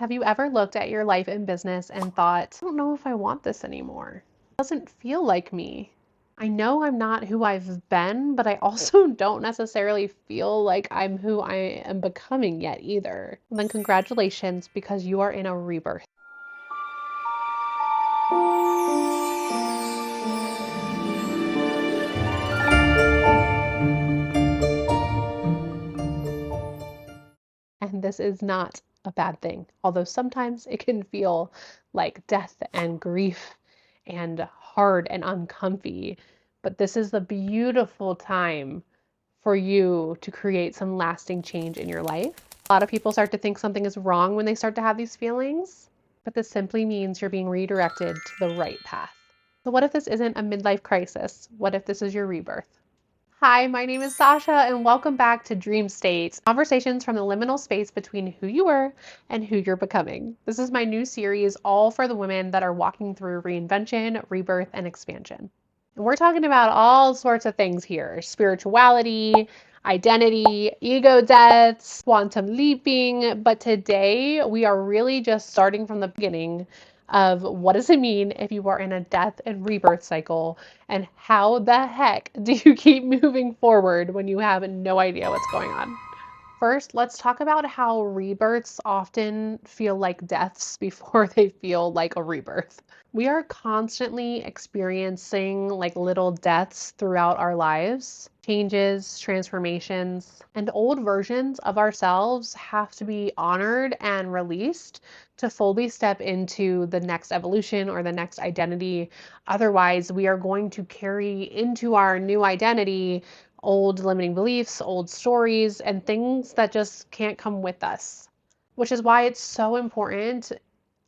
Have you ever looked at your life and business and thought, I don't know if I want this anymore? It doesn't feel like me. I know I'm not who I've been, but I also don't necessarily feel like I'm who I am becoming yet either. And then congratulations, because you are in a rebirth. And this is not a bad thing, although sometimes it can feel like death and grief and hard and uncomfy. But this is the beautiful time for you to create some lasting change in your life. A lot of people start to think something is wrong when they start to have these feelings, but this simply means you're being redirected to the right path. So what if this isn't a midlife crisis? What if this is your rebirth? Hi, my name is Sasha, and welcome back to Dream State, conversations from the liminal space between who you were and who you're becoming. This is my new series, all for the women that are walking through reinvention, rebirth, and expansion. And we're talking about all sorts of things here: spirituality, identity, ego deaths, quantum leaping. But today we are really just starting from the beginning of what does it mean if you are in a death and rebirth cycle, and how the heck do you keep moving forward when you have no idea what's going on? First, let's talk about how rebirths often feel like deaths before they feel like a rebirth. We are constantly experiencing like little deaths throughout our lives, changes, transformations, and old versions of ourselves have to be honored and released to fully step into the next evolution or the next identity. Otherwise, we are going to carry into our new identity old limiting beliefs, old stories, and things that just can't come with us. Which is why it's so important,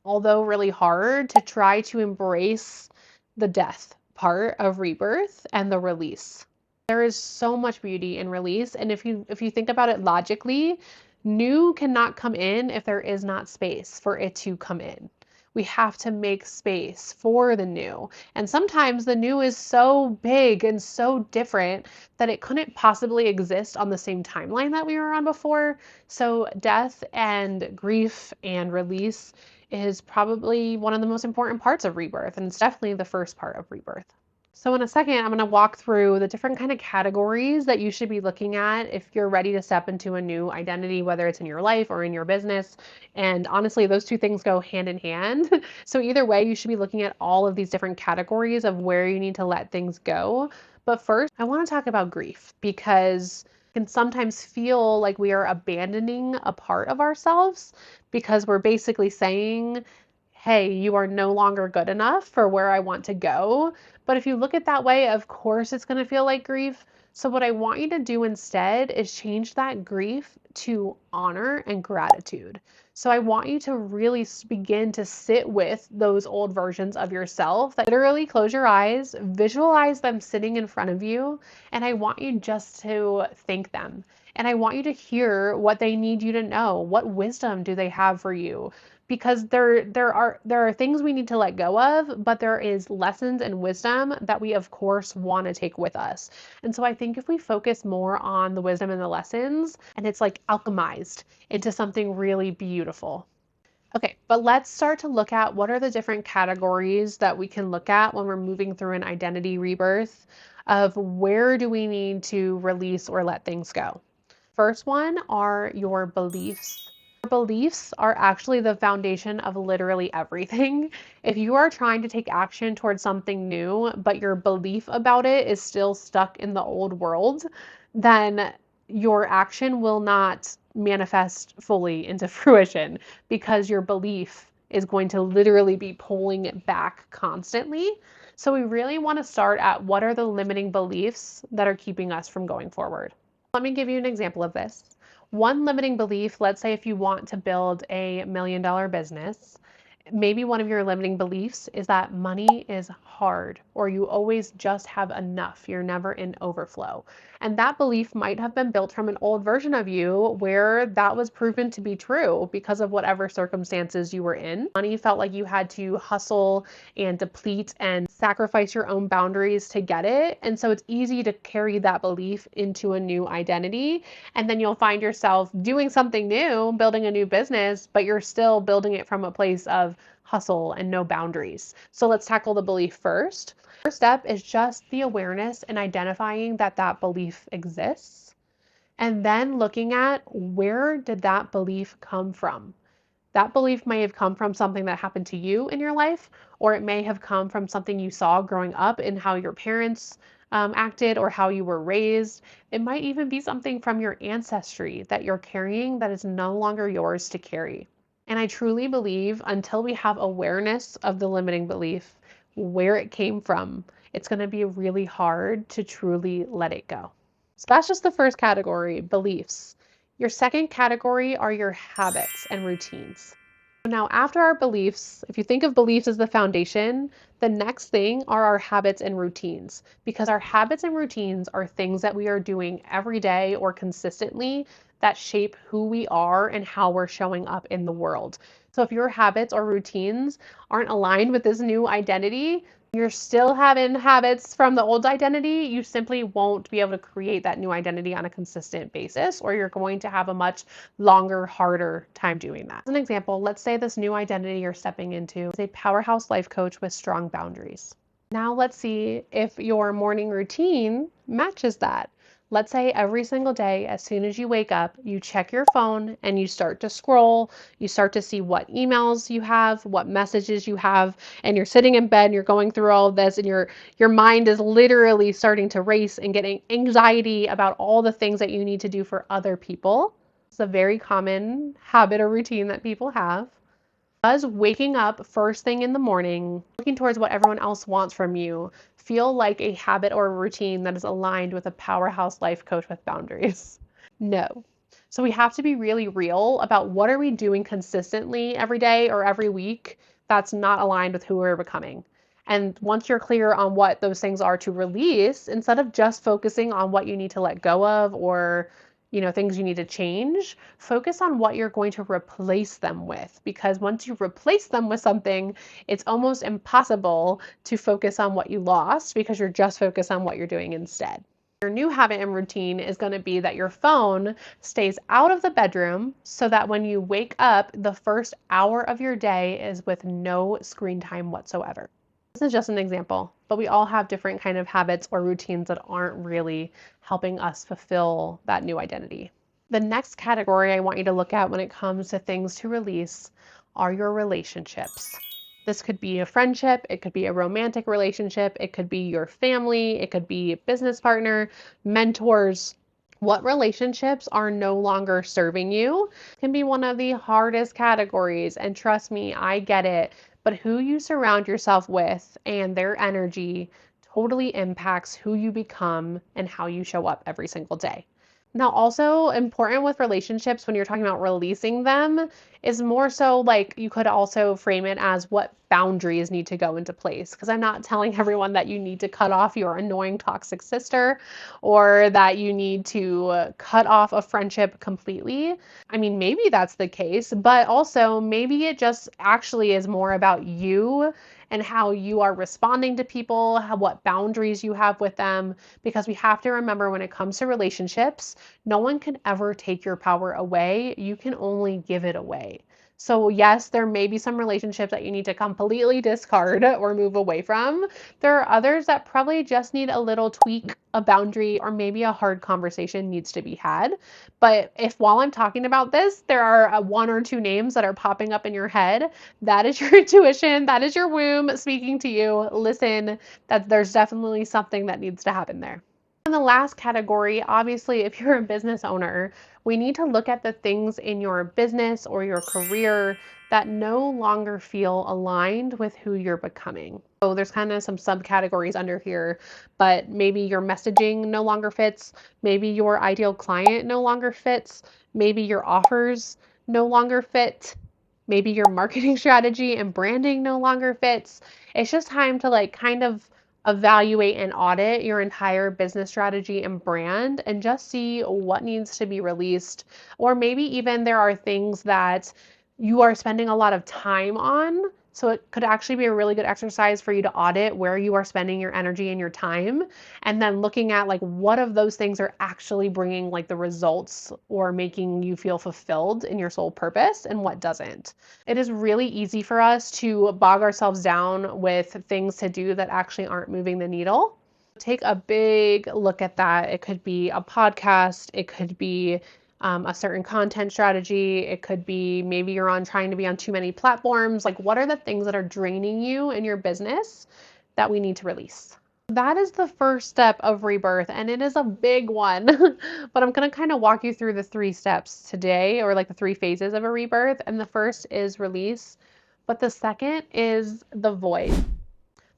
although really hard, to try to embrace the death part of rebirth and the release. There is so much beauty in release, and if you think about it logically, new cannot come in if there is not space for it to come in. We have to make space for the new. And sometimes the new is so big and so different that it couldn't possibly exist on the same timeline that we were on before. So death and grief and release is probably one of the most important parts of rebirth, and it's definitely the first part of rebirth. So in a second, I'm going to walk through the different kind of categories that you should be looking at if you're ready to step into a new identity, whether it's in your life or in your business. And honestly, those two things go hand in hand. So either way, you should be looking at all of these different categories of where you need to let things go. But first, I want to talk about grief, because it can sometimes feel like we are abandoning a part of ourselves because we're basically saying, hey, you are no longer good enough for where I want to go. But if you look at that way, of course it's going to feel like grief. So what I want you to do instead is change that grief to honor and gratitude. So I want you to really begin to sit with those old versions of yourself. That literally close your eyes, visualize them sitting in front of you, and I want you just to thank them. And I want you to hear what they need you to know. What wisdom do they have for you? Because there are things we need to let go of, but there is lessons and wisdom that we of course want to take with us. And so I think if we focus more on the wisdom and the lessons, and it's like alchemized into something really beautiful. Okay, but let's start to look at what are the different categories that we can look at when we're moving through an identity rebirth of where do we need to release or let things go. First one are your beliefs. Your beliefs are actually the foundation of literally everything. If you are trying to take action towards something new, but your belief about it is still stuck in the old world, then your action will not manifest fully into fruition, because your belief is going to literally be pulling it back constantly. So we really want to start at what are the limiting beliefs that are keeping us from going forward. Let me give you an example of this. One limiting belief, let's say if you want to build $1 million business, Maybe one of your limiting beliefs is that money is hard, or you always just have enough. You're never in overflow. And that belief might have been built from an old version of you where that was proven to be true because of whatever circumstances you were in. Money felt like you had to hustle and deplete and sacrifice your own boundaries to get it. And so it's easy to carry that belief into a new identity. And then you'll find yourself doing something new, building a new business, but you're still building it from a place of hustle and no boundaries. So let's tackle the belief first. First step is just the awareness and identifying that that belief exists. And then looking at where did that belief come from? That belief may have come from something that happened to you in your life, or it may have come from something you saw growing up in how your parents acted or how you were raised. It might even be something from your ancestry that you're carrying that is no longer yours to carry. And I truly believe until we have awareness of the limiting belief, where it came from, it's going to be really hard to truly let it go. So that's just the first category, beliefs. Your second category are your habits and routines. Now, after our beliefs, if you think of beliefs as the foundation, the next thing are our habits and routines, because our habits and routines are things that we are doing every day or consistently that shape who we are and how we're showing up in the world. So if your habits or routines aren't aligned with this new identity, you're still having habits from the old identity, you simply won't be able to create that new identity on a consistent basis, or you're going to have a much longer, harder time doing that. As an example, let's say this new identity you're stepping into is a powerhouse life coach with strong boundaries. Now let's see if your morning routine matches that. Let's say every single day, as soon as you wake up, you check your phone and you start to scroll. You start to see what emails you have, what messages you have, and you're sitting in bed and you're going through all of this, and your mind is literally starting to race and getting anxiety about all the things that you need to do for other people. It's a very common habit or routine that people have. Does waking up first thing in the morning, looking towards what everyone else wants from you, feel like a habit or a routine that is aligned with a powerhouse life coach with boundaries? No. So we have to be really real about what are we doing consistently every day or every week that's not aligned with who we're becoming. And once you're clear on what those things are to release, instead of just focusing on what you need to let go of or things you need to change, focus on what you're going to replace them with. Because once you replace them with something, it's almost impossible to focus on what you lost because you're just focused on what you're doing instead. Your new habit and routine is going to be that your phone stays out of the bedroom so that when you wake up, the first hour of your day is with no screen time whatsoever. This is just an example, but we all have different kind of habits or routines that aren't really helping us fulfill that new identity. The next category I want you to look at when it comes to things to release are your relationships. This could be a friendship, it could be a romantic relationship, it could be your family, it could be a business partner, mentors. What relationships are no longer serving you can be one of the hardest categories. And trust me, I get it. But who you surround yourself with and their energy totally impacts who you become and how you show up every single day. Now, also important with relationships when you're talking about releasing them is more so like you could also frame it as what boundaries need to go into place. Because I'm not telling everyone that you need to cut off your annoying toxic sister or that you need to cut off a friendship completely. I mean, maybe that's the case, but also maybe it just actually is more about you and how you are responding to people, what boundaries you have with them, because we have to remember when it comes to relationships, no one can ever take your power away. You can only give it away. So yes, there may be some relationships that you need to completely discard or move away from. There are others that probably just need a little tweak, a boundary, or maybe a hard conversation needs to be had. But if while I'm talking about this, there are one or two names that are popping up in your head, that is your intuition, that is your womb speaking to you. Listen, that there's definitely something that needs to happen there. And the last category, obviously, if you're a business owner, we need to look at the things in your business or your career that no longer feel aligned with who you're becoming. So there's kind of some subcategories under here, but maybe your messaging no longer fits, maybe your ideal client no longer fits, maybe your offers no longer fit. Maybe your marketing strategy and branding no longer fits. It's just time to like kind of evaluate and audit your entire business strategy and brand and just see what needs to be released. Or maybe even there are things that you are spending a lot of time on. So it could actually be a really good exercise for you to audit where you are spending your energy and your time, and then looking at like what of those things are actually bringing like the results or making you feel fulfilled in your soul purpose and what doesn't. It is really easy for us to bog ourselves down with things to do that actually aren't moving the needle. Take a big look at that. It could be a podcast, it could be a certain content strategy, it could be maybe you're on trying to be on too many platforms. Like, what are the things that are draining you in your business that we need to release? That is the first step of rebirth, and it is a big one. But I'm going to kind of walk you through the 3 steps today, or like the 3 phases of a rebirth. And the first is release, but the second is the void.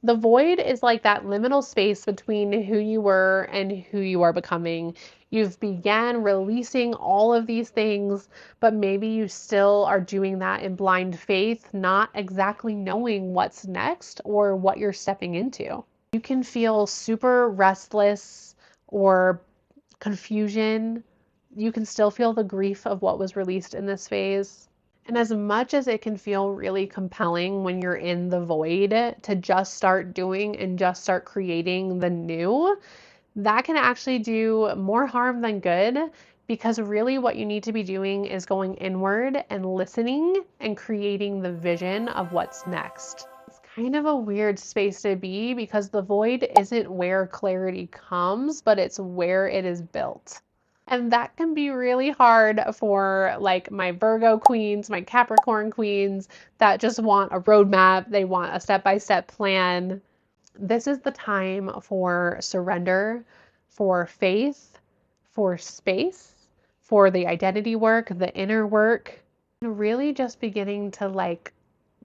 The void is like that liminal space between who you were and who you are becoming. You've began releasing all of these things, but maybe you still are doing that in blind faith, not exactly knowing what's next or what you're stepping into. You can feel super restless or confusion. You can still feel the grief of what was released in this phase. And as much as it can feel really compelling when you're in the void to just start doing and just start creating the new, that can actually do more harm than good, because really what you need to be doing is going inward and listening and creating the vision of what's next. It's kind of a weird space to be because the void isn't where clarity comes, but it's where it is built. And that can be really hard for like my Virgo queens, my Capricorn queens that just want a roadmap, they want a step-by-step plan. This is the time for surrender, for faith, for space, for the identity work, the inner work, and really just beginning to like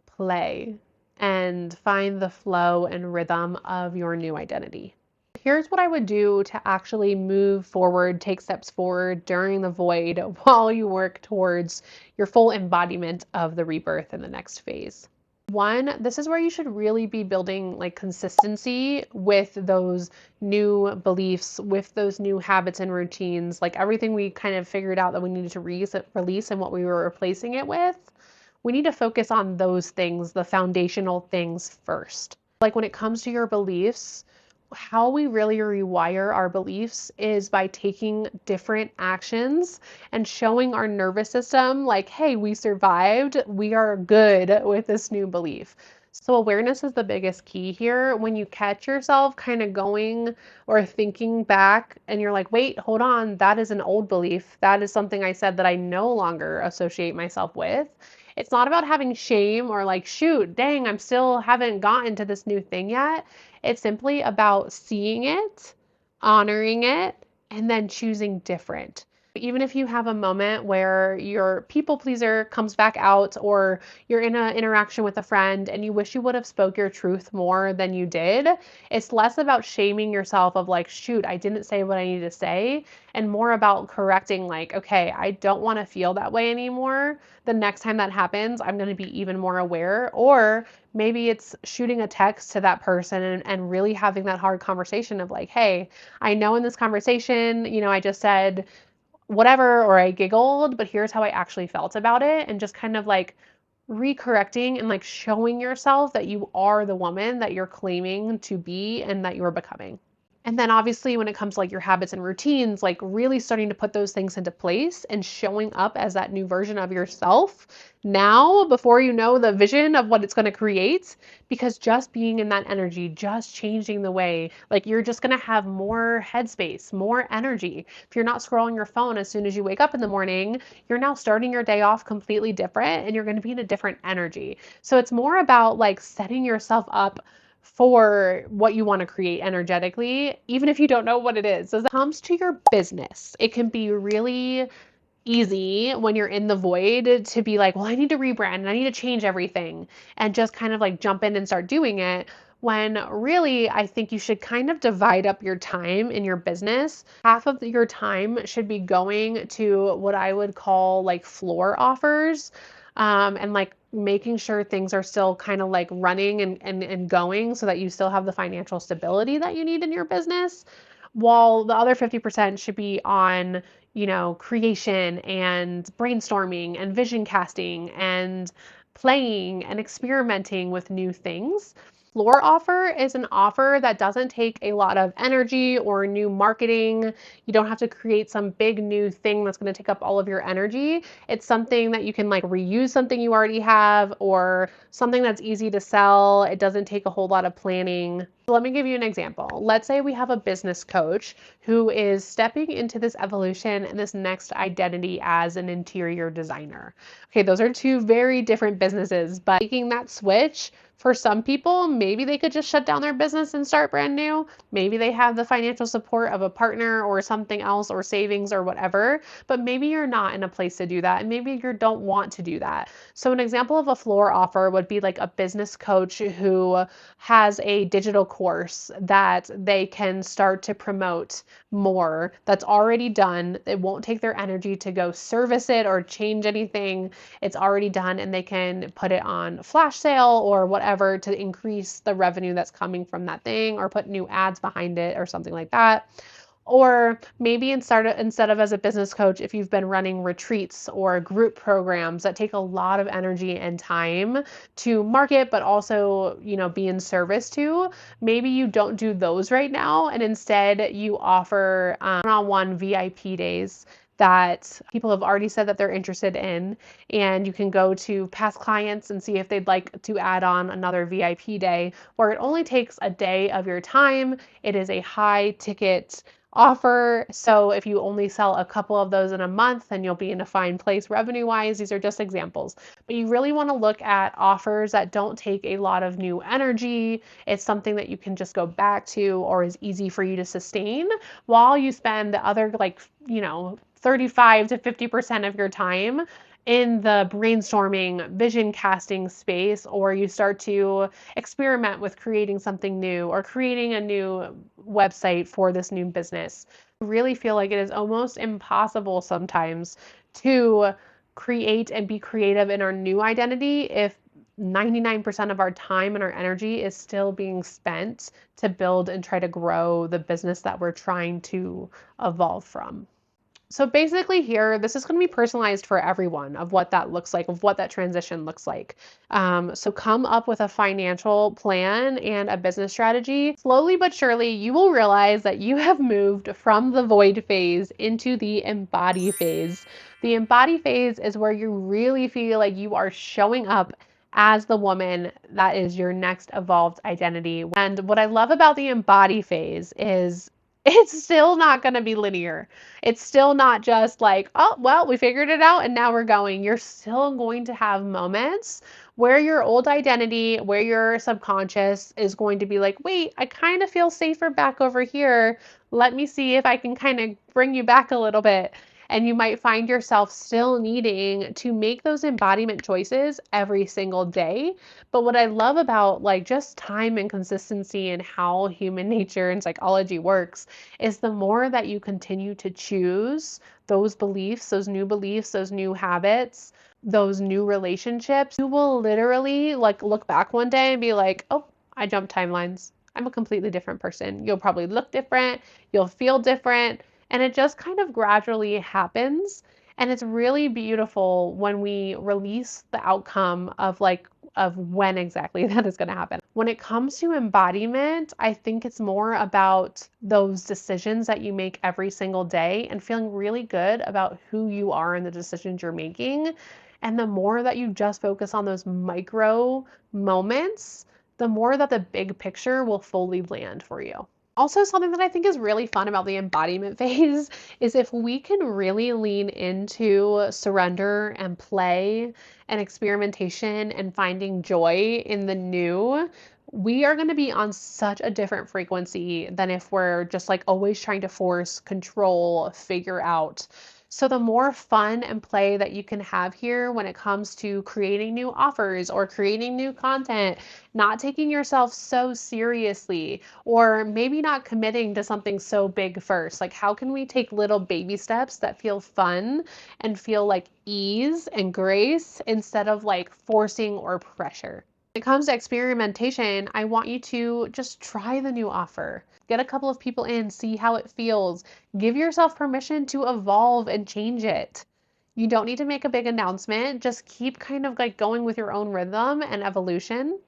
play and find the flow and rhythm of your new identity. Here's what I would do to actually move forward, take steps forward during the void while you work towards your full embodiment of the rebirth in the next phase. One, this is where you should really be building like consistency with those new beliefs, with those new habits and routines, like everything we kind of figured out that we needed to release and what we were replacing it with. We need to focus on those things, the foundational things first. Like when it comes to your beliefs, how we really rewire our beliefs is by taking different actions and showing our nervous system like, hey, we survived, we are good with this new belief. So awareness is the biggest key here. When you catch yourself kind of going or thinking back and you're like, wait, hold on, that is an old belief. That is something I said that I no longer associate myself with. It's not about having shame or like, shoot, dang, I'm still haven't gotten to this new thing yet. It's simply about seeing it, honoring it, and then choosing different. Even if you have a moment where your people pleaser comes back out, or you're in an interaction with a friend and you wish you would have spoke your truth more than you did, it's less about shaming yourself of like, shoot, I didn't say what I needed to say, and more about correcting like, okay, I don't want to feel that way anymore. The next time that happens, I'm going to be even more aware. Or maybe it's shooting a text to that person and really having that hard conversation of like, hey, I know in this conversation, I just said whatever, or I giggled, but here's how I actually felt about it. And just kind of like recorrecting and like showing yourself that you are the woman that you're claiming to be and that you're becoming. And then obviously when it comes to like your habits and routines, like really starting to put those things into place and showing up as that new version of yourself now before you know the vision of what it's going to create. Because just being in that energy, just changing the way, like you're just going to have more headspace, more energy. If you're not scrolling your phone as soon as you wake up in the morning, you're now starting your day off completely different and you're going to be in a different energy. So it's more about like setting yourself up for what you want to create energetically, even if you don't know what it is. As it comes to your business, it can be really easy when you're in the void to be like, well, I need to rebrand and I need to change everything and just kind of like jump in and start doing it. When really, I think you should kind of divide up your time in your business. Half of your time should be going to what I would call like floor offers. and like making sure things are still kind of like running and going so that you still have the financial stability that you need in your business, while the other 50% should be on, creation and brainstorming and vision casting and playing and experimenting with new things. Floor offer is an offer that doesn't take a lot of energy or new marketing. You don't have to create some big new thing that's going to take up all of your energy. It's something that you can like reuse something you already have or something that's easy to sell. It doesn't take a whole lot of planning. Let me give you an example. Let's say we have a business coach who is stepping into this evolution and this next identity as an interior designer. Okay, those are two very different businesses, but making that switch for some people, maybe they could just shut down their business and start brand new. Maybe they have the financial support of a partner or something else or savings or whatever, but maybe you're not in a place to do that and maybe you don't want to do that. So an example of a floor offer would be like a business coach who has a digital course that they can start to promote more that's already done. It won't take their energy to go service it or change anything. It's already done and they can put it on flash sale or whatever to increase the revenue that's coming from that thing or put new ads behind it or something like that. Or maybe instead of as a business coach, if you've been running retreats or group programs that take a lot of energy and time to market, but also, be in service to, maybe you don't do those right now. And instead you offer one-on-one VIP days that people have already said that they're interested in. And you can go to past clients and see if they'd like to add on another VIP day where it only takes a day of your time. It is a high ticket offer. So if you only sell a couple of those in a month, then you'll be in a fine place revenue wise. These are just examples. But you really want to look at offers that don't take a lot of new energy. It's something that you can just go back to or is easy for you to sustain while you spend the other 35 to 50% of your time in the brainstorming, vision casting space, or you start to experiment with creating something new or creating a new website for this new business. I really feel like it is almost impossible sometimes to create and be creative in our new identity if 99% of our time and our energy is still being spent to build and try to grow the business that we're trying to evolve from. So basically here, this is going to be personalized for everyone of what that looks like, of what that transition looks like. So come up with a financial plan and a business strategy. Slowly but surely, you will realize that you have moved from the void phase into the embody phase. The embody phase is where you really feel like you are showing up as the woman that is your next evolved identity. And what I love about the embody phase is it's still not going to be linear. It's still not just like, oh, well, we figured it out and now we're going. You're still going to have moments where your old identity, where your subconscious is going to be like, wait, I kind of feel safer back over here. Let me see if I can kind of bring you back a little bit. And you might find yourself still needing to make those embodiment choices every single day. But what I love about like just time and consistency and how human nature and psychology works is the more that you continue to choose those beliefs, those new habits, those new relationships, you will literally like look back one day and be like, oh, I jumped timelines. I'm a completely different person. You'll probably look different, you'll feel different, and it just kind of gradually happens. And it's really beautiful when we release the outcome of when exactly that is going to happen. When it comes to embodiment, I think it's more about those decisions that you make every single day and feeling really good about who you are and the decisions you're making. And the more that you just focus on those micro moments, the more that the big picture will fully land for you. Also, something that I think is really fun about the embodiment phase is if we can really lean into surrender and play and experimentation and finding joy in the new, we are going to be on such a different frequency than if we're just like always trying to force, control, figure out. So the more fun and play that you can have here when it comes to creating new offers or creating new content, not taking yourself so seriously, or maybe not committing to something so big first. Like, how can we take little baby steps that feel fun and feel like ease and grace instead of like forcing or pressure? When it comes to experimentation, I want you to just try the new offer. Get a couple of people in, see how it feels. Give yourself permission to evolve and change it. You don't need to make a big announcement. Just keep kind of like going with your own rhythm and evolution.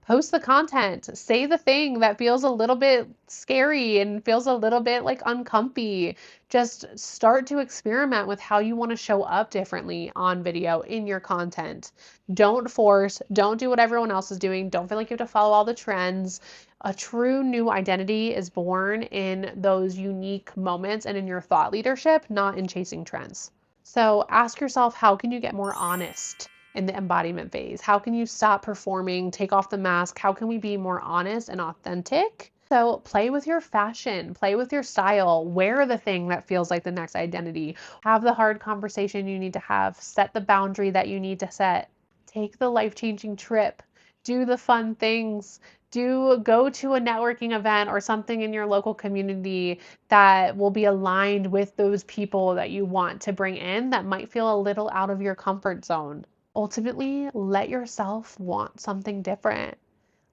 Post the content. Say the thing that feels a little bit scary and feels a little bit like uncomfy. Just start to experiment with how you want to show up differently on video in your content. Don't force, don't do what everyone else is doing. Don't feel like you have to follow all the trends. A true new identity is born in those unique moments and in your thought leadership, not in chasing trends. So ask yourself, how can you get more honest in the embodiment phase? How can you stop performing, take off the mask? How can we be more honest and authentic? So play with your fashion, play with your style, wear the thing that feels like the next identity, have the hard conversation you need to have, set the boundary that you need to set, take the life-changing trip, do the fun things, go to a networking event or something in your local community that will be aligned with those people that you want to bring in that might feel a little out of your comfort zone. Ultimately, let yourself want something different.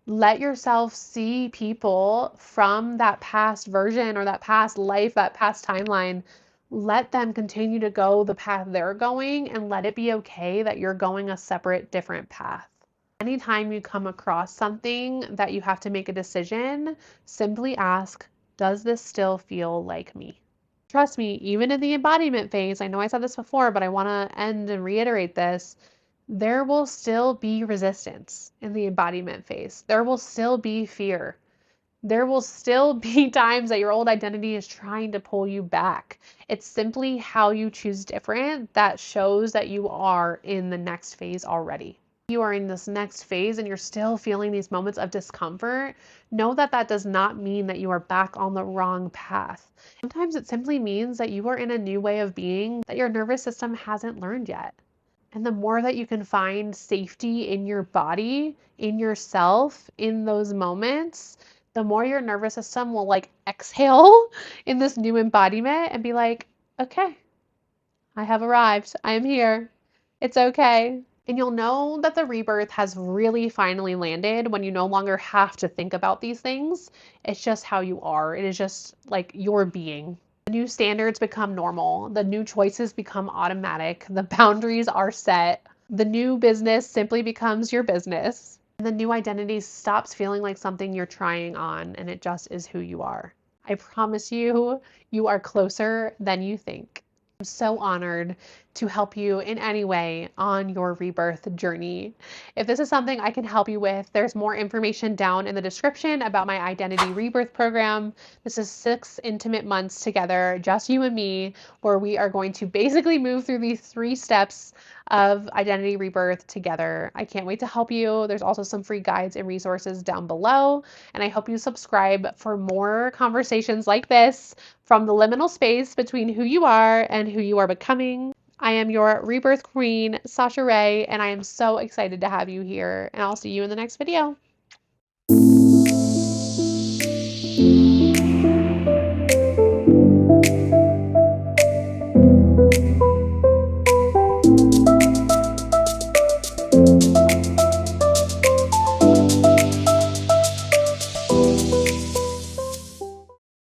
Let yourself see people from that past version or that past life, that past timeline. Let them continue to go the path they're going and let it be okay that you're going a separate, different path. Anytime you come across something that you have to make a decision, simply ask, does this still feel like me? Trust me, even in the embodiment phase, I know I said this before, but I want to end and reiterate this. There will still be resistance in the embodiment phase. There will still be fear. There will still be times that your old identity is trying to pull you back. It's simply how you choose different that shows that you are in the next phase already. You are in this next phase and you're still feeling these moments of discomfort, know that that does not mean that you are back on the wrong path. Sometimes it simply means that you are in a new way of being that your nervous system hasn't learned yet. And the more that you can find safety in your body, in yourself, in those moments, the more your nervous system will like exhale in this new embodiment and be like, okay, I have arrived. I am here. It's okay. And you'll know that the rebirth has really finally landed when you no longer have to think about these things. It's just how you are. It is just like your being. The new standards become normal. The new choices become automatic. The boundaries are set. The new business simply becomes your business. And the new identity stops feeling like something you're trying on, and it just is who you are. I promise you, you are closer than you think. I'm so honored to help you in any way on your rebirth journey. If this is something I can help you with, there's more information down in the description about my Identity Rebirth Program. This is 6 intimate months together, just you and me, where we are going to basically move through these 3 steps of identity rebirth together. I can't wait to help you. There's also some free guides and resources down below, and I hope you subscribe for more conversations like this from the liminal space between who you are and who you are becoming. I am your rebirth queen, Sasha Ray, and I am so excited to have you here, and I'll see you in the next video.